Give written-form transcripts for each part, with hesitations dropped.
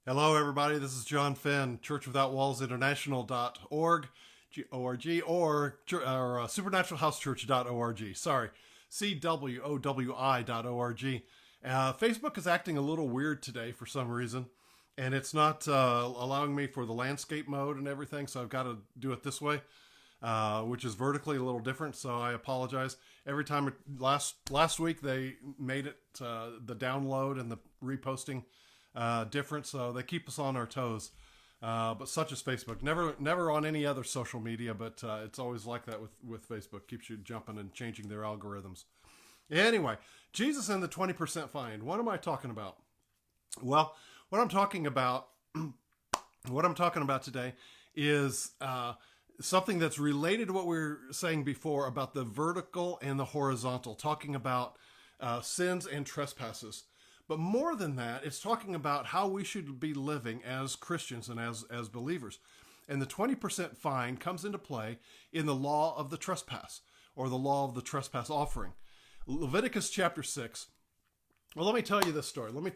Hello, everybody. This is John Finn, churchwithoutwallsinternational.org, O-R-G, or supernaturalhousechurch.org. Sorry, CWOWI.org. Facebook is acting a little weird today for some reason, and it's not allowing me for the landscape mode and everything, so I've got to do it this way, which is vertically a little different, so I apologize. Every time, last week, they made it, the download and the reposting different, so they keep us on our toes. But such as Facebook, never on any other social media, but it's always like that with Facebook. Keeps you jumping and changing their algorithms. Anyway, Jesus and the 20% fine. What am I talking about? Well, what I'm talking about, what I'm talking about today is something that's related to what we were saying before about the vertical and the horizontal, talking about sins and trespasses. But more than that, it's talking about how we should be living as Christians and as believers. And the 20% fine comes into play in the law of the trespass, or the law of the trespass offering. Leviticus chapter 6. Well, let me tell you this story. Let me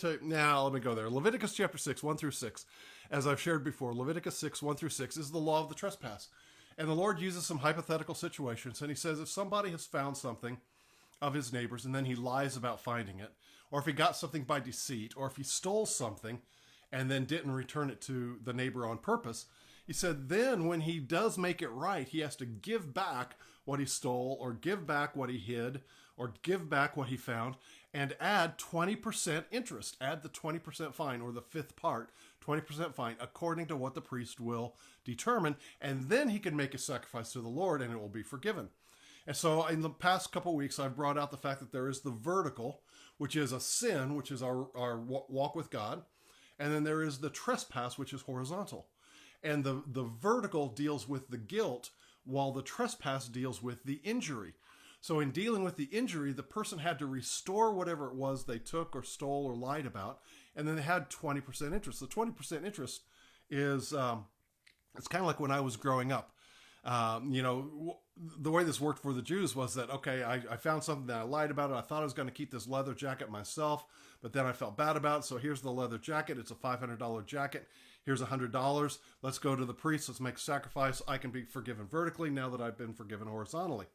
go there. Leviticus chapter 6, 1 through 6. As I've shared before, Leviticus 6, 1 through 6 is the law of the trespass. And the Lord uses some hypothetical situations, and he says if somebody has found something of his neighbors and then he lies about finding it, or if he got something by deceit, or if he stole something and then didn't return it to the neighbor on purpose, he said then when he does make it right, he has to give back what he stole, or give back what he hid, or give back what he found, and add 20% interest. Add the 20% fine, or the fifth part, 20% fine, according to what the priest will determine, and then he can make a sacrifice to the Lord and it will be forgiven. And so in the past couple of weeks, I've brought out the fact that there is the vertical, which is a sin, which is our walk with God. And then there is the trespass, which is horizontal. And the vertical deals with the guilt, while the trespass deals with the injury. So in dealing with the injury, the person had to restore whatever it was they took or stole or lied about. And then they had 20% interest. The 20% interest is, it's kind of like when I was growing up. The way this worked for the Jews was that, okay, I found something that I lied about it. I thought I was going to keep this leather jacket myself, but then I felt bad about it. So here's the leather jacket. It's a $500 jacket. Here's $100. Let's go to the priest. Let's make a sacrifice. I can be forgiven vertically now that I've been forgiven horizontally.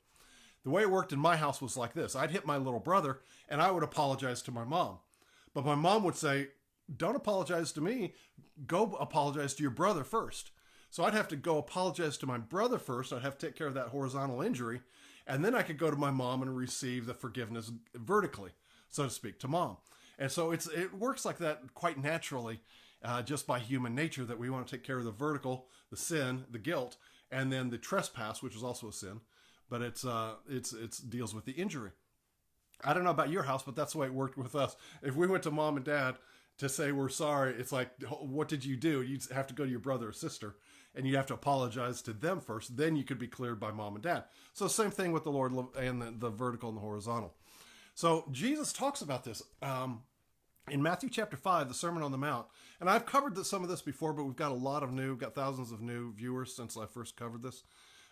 The way it worked in my house was like this. I'd hit my little brother and I would apologize to my mom. But my mom would say, don't apologize to me. Go apologize to your brother first. So I'd have to go apologize to my brother first. I'd have to take care of that horizontal injury. And then I could go to my mom and receive the forgiveness vertically, so to speak, to mom. And so it works like that quite naturally, just by human nature, that we want to take care of the vertical, the sin, the guilt, and then the trespass, which is also a sin, but it's deals with the injury. I don't know about your house, but that's the way it worked with us. If we went to mom and dad to say we're sorry, it's like, what did you do? You'd have to go to your brother or sister, and you have to apologize to them first. Then you could be cleared by mom and dad. So same thing with the Lord and the vertical and the horizontal. So Jesus talks about this in Matthew chapter 5, the Sermon on the Mount. And I've covered some of this before, but we've got thousands of new viewers since I first covered this.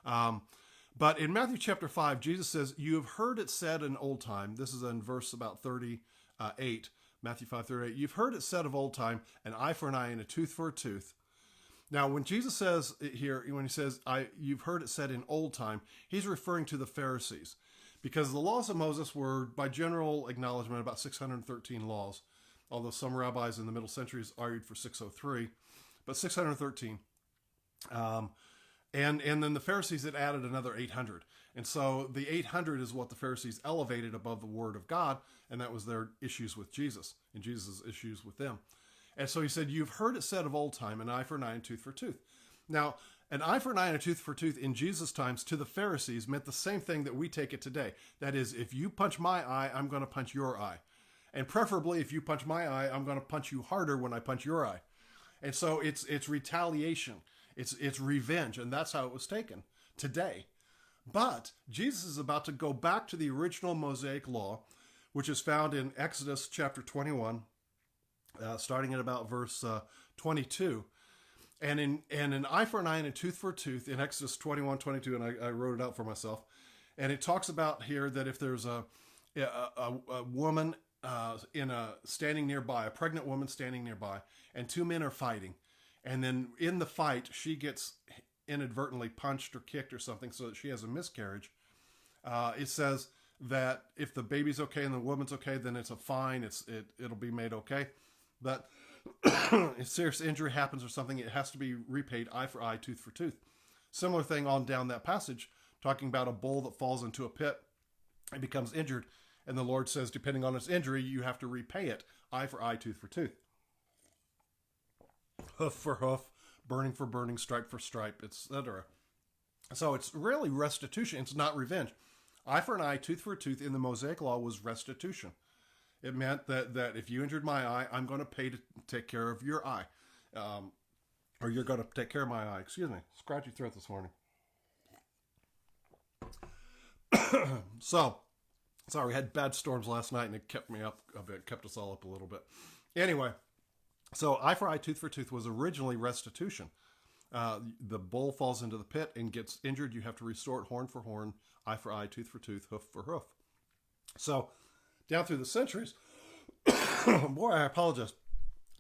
But in Matthew chapter 5, Jesus says, you have heard it said in old time. This is in verse about 38, Matthew 5:38. You've heard it said of old time, an eye for an eye and a tooth for a tooth. Now, when Jesus says here, when he says, you've heard it said in old time, he's referring to the Pharisees. Because the laws of Moses were, by general acknowledgement, about 613 laws. Although some rabbis in the middle centuries argued for 603. But 613. And then the Pharisees had added another 800. And so the 800 is what the Pharisees elevated above the word of God, and that was their issues with Jesus, and Jesus' issues with them. And so he said, you've heard it said of old time, an eye for an eye and tooth for tooth. Now, an eye for an eye and a tooth for tooth in Jesus' times to the Pharisees meant the same thing that we take it today. That is, if you punch my eye, I'm going to punch your eye. And preferably, if you punch my eye, I'm going to punch you harder when I punch your eye. And so it's retaliation. It's revenge, and that's how it was taken today. But Jesus is about to go back to the original Mosaic law, which is found in Exodus chapter 21, starting at about verse 22. And an eye for an eye and a tooth for a tooth in Exodus 21:22, and I wrote it out for myself. And it talks about here that if there's a woman in a standing nearby, a pregnant woman standing nearby, and two men are fighting, and then in the fight she gets inadvertently punched or kicked or something, so that she has a miscarriage. It says that if the baby's okay and the woman's okay, then it's a fine. It'll be made okay. But if serious injury happens or something, it has to be repaid eye for eye, tooth for tooth. Similar thing on down that passage, talking about a bull that falls into a pit and becomes injured. And the Lord says, depending on its injury, you have to repay it eye for eye, tooth for tooth. Hoof for hoof, burning for burning, stripe for stripe, etc. So it's really restitution. It's not revenge. Eye for an eye, tooth for a tooth in the Mosaic law was restitution. It meant that if you injured my eye, I'm going to pay to take care of your eye. Or you're going to take care of my eye. Excuse me. Scratchy throat this morning. So, sorry, we had bad storms last night and it kept me up a bit, kept us all up a little bit. Anyway, so eye for eye, tooth for tooth was originally restitution. The bull falls into the pit and gets injured. You have to restore it horn for horn, eye for eye, tooth for tooth, hoof for hoof. So, down through the centuries, boy, I apologize.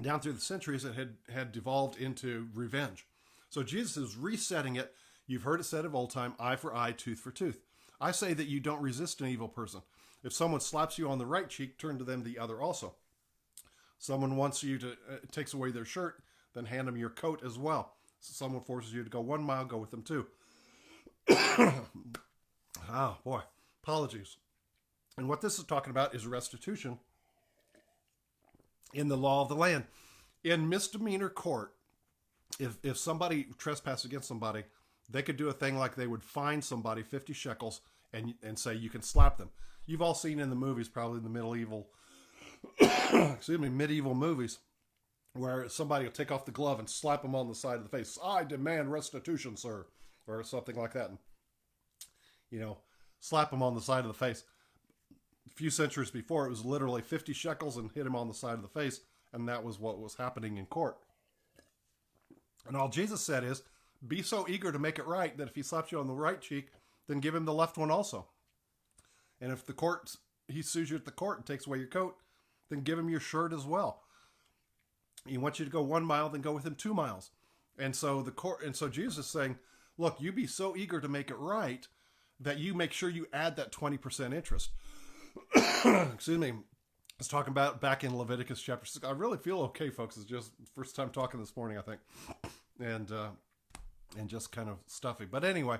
Down through the centuries, it had devolved into revenge. So Jesus is resetting it. You've heard it said of old time, eye for eye, tooth for tooth. I say that you don't resist an evil person. If someone slaps you on the right cheek, turn to them the other also. Someone wants you to, takes away their shirt, then hand them your coat as well. So someone forces you to go 1 mile, go with them too. Oh, boy. Apologies. And what this is talking about is restitution in the law of the land. In misdemeanor court, if somebody trespassed against somebody, they could do a thing like they would fine somebody 50 shekels and say you can slap them. You've all seen in the movies, probably the medieval movies, where somebody will take off the glove and slap them on the side of the face. I demand restitution, sir, or something like that. And, slap them on the side of the face. A few centuries before, it was literally 50 shekels and hit him on the side of the face, and that was what was happening in court. And all Jesus said is, be so eager to make it right that if he slaps you on the right cheek, then give him the left one also. And if he sues you at the court and takes away your coat, then give him your shirt as well. He wants you to go 1 mile, then go with him 2 miles. And so Jesus is saying, look, you be so eager to make it right that you make sure you add that 20% interest. Excuse me. I was talking about back in Leviticus chapter 6. I really feel okay, folks. It's just first time talking this morning, I think. And just kind of stuffy. But anyway,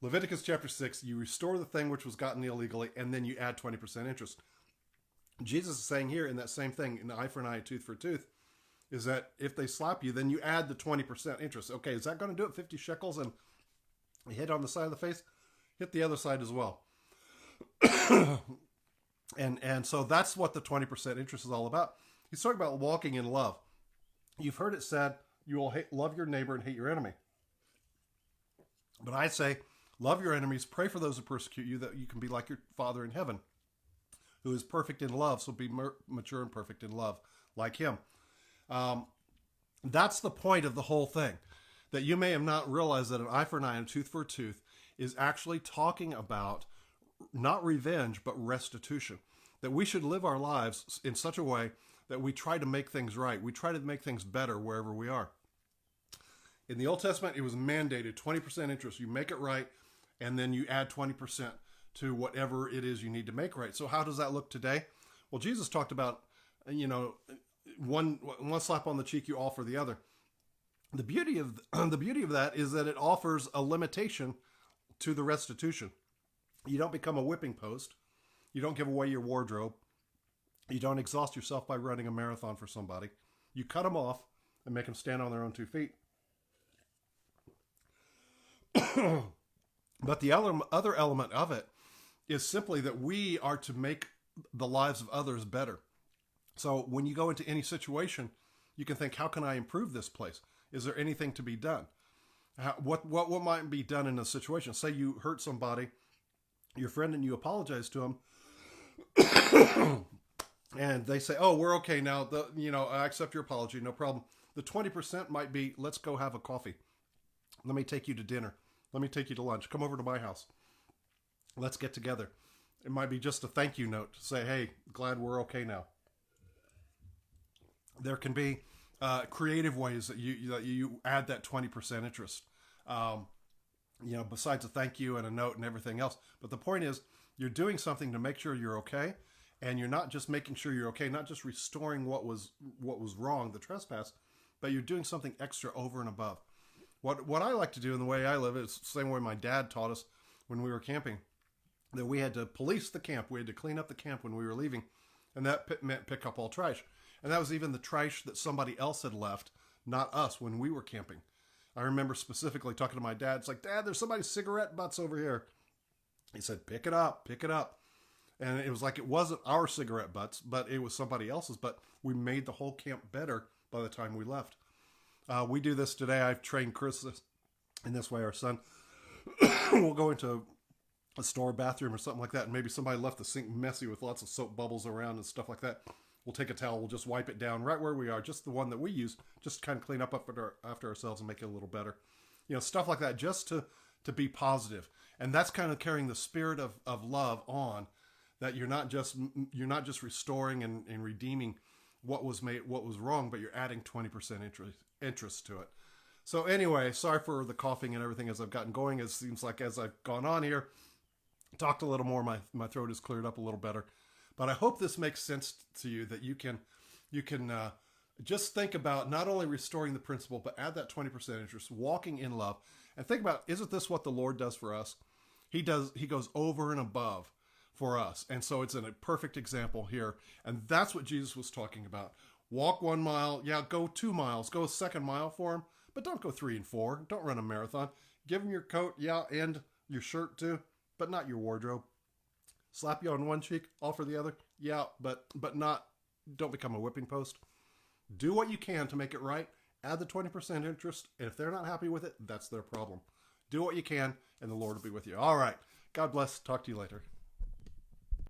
Leviticus chapter 6, you restore the thing which was gotten illegally, and then you add 20% interest. Jesus is saying here in that same thing, in eye for an eye, tooth for tooth, is that if they slap you, then you add the 20% interest. Okay, is that going to do it? 50 shekels and you hit on the side of the face? Hit the other side as well. And so that's what the 20% interest is all about. He's talking about walking in love. You've heard it said, you will love your neighbor and hate your enemy. But I say, love your enemies, pray for those who persecute you, that you can be like your Father in heaven, who is perfect in love, so be mature and perfect in love, like him. That's the point of the whole thing. That you may have not realized that an eye for an eye and a tooth for a tooth is actually talking about not revenge, but restitution. That we should live our lives in such a way that we try to make things right. We try to make things better wherever we are. In the Old Testament, it was mandated 20% interest. You make it right, and then you add 20% to whatever it is you need to make right. So how does that look today? Well, Jesus talked about, one slap on the cheek, you offer the other. The beauty of that is that it offers a limitation to the restitution. You don't become a whipping post. You don't give away your wardrobe. You don't exhaust yourself by running a marathon for somebody. You cut them off and make them stand on their own 2 feet. But the other element of it is simply that we are to make the lives of others better. So when you go into any situation, you can think, how can I improve this place? Is there anything to be done? What might be done in a situation? Say you hurt somebody, your friend, and you apologize to him, and they say, oh, we're okay now. I accept your apology, no problem. The 20% might be, let's go have a coffee. Let me take you to dinner. Let me take you to lunch. Come over to my house. Let's get together. It might be just a thank you note to say, hey, glad we're okay now. There can be creative ways that you add that 20% interest. Besides a thank you and a note and everything else. But the point is, you're doing something to make sure you're okay, and you're not just making sure you're okay, not just restoring what was wrong, the trespass, but you're doing something extra over and above. What I like to do in the way I live is the same way my dad taught us when we were camping, that we had to police the camp. We had to clean up the camp when we were leaving, and that meant pick up all trash. And that was even the trash that somebody else had left, not us, when we were camping. I remember specifically talking to my dad. It's like, Dad, there's somebody's cigarette butts over here. He said, pick it up, pick it up. And it was like it wasn't our cigarette butts, but it was somebody else's. But we made the whole camp better by the time we left. We do this today. I've trained Chris in this way. Our son will go into a store bathroom or something like that, and maybe somebody left the sink messy with lots of soap bubbles around and stuff like that. We'll take a towel, we'll just wipe it down right where we are, just the one that we use, just to kind of clean up after ourselves and make it a little better. Stuff like that, just to be positive. And that's kind of carrying the spirit of love on, that you're not just restoring and redeeming what was wrong, but you're adding 20% interest to it. So anyway, sorry for the coughing and everything as I've gotten going. It seems like as I've gone on here, talked a little more, my throat has cleared up a little better. But I hope this makes sense to you, that you can just think about not only restoring the principle, but add that 20% interest, walking in love, and think about, isn't this what the Lord does for us? He goes over and above for us. And so it's a perfect example here. And that's what Jesus was talking about. Walk 1 mile. Yeah, go 2 miles. Go a second mile for him, but don't go 3 and 4. Don't run a marathon. Give him your coat. Yeah. And your shirt too, but not your wardrobe. Slap you on one cheek, offer the other. Yeah, but not, don't become a whipping post. Do what you can to make it right. Add the 20% interest. And if they're not happy with it, that's their problem. Do what you can, and the Lord will be with you. All right. God bless. Talk to you later.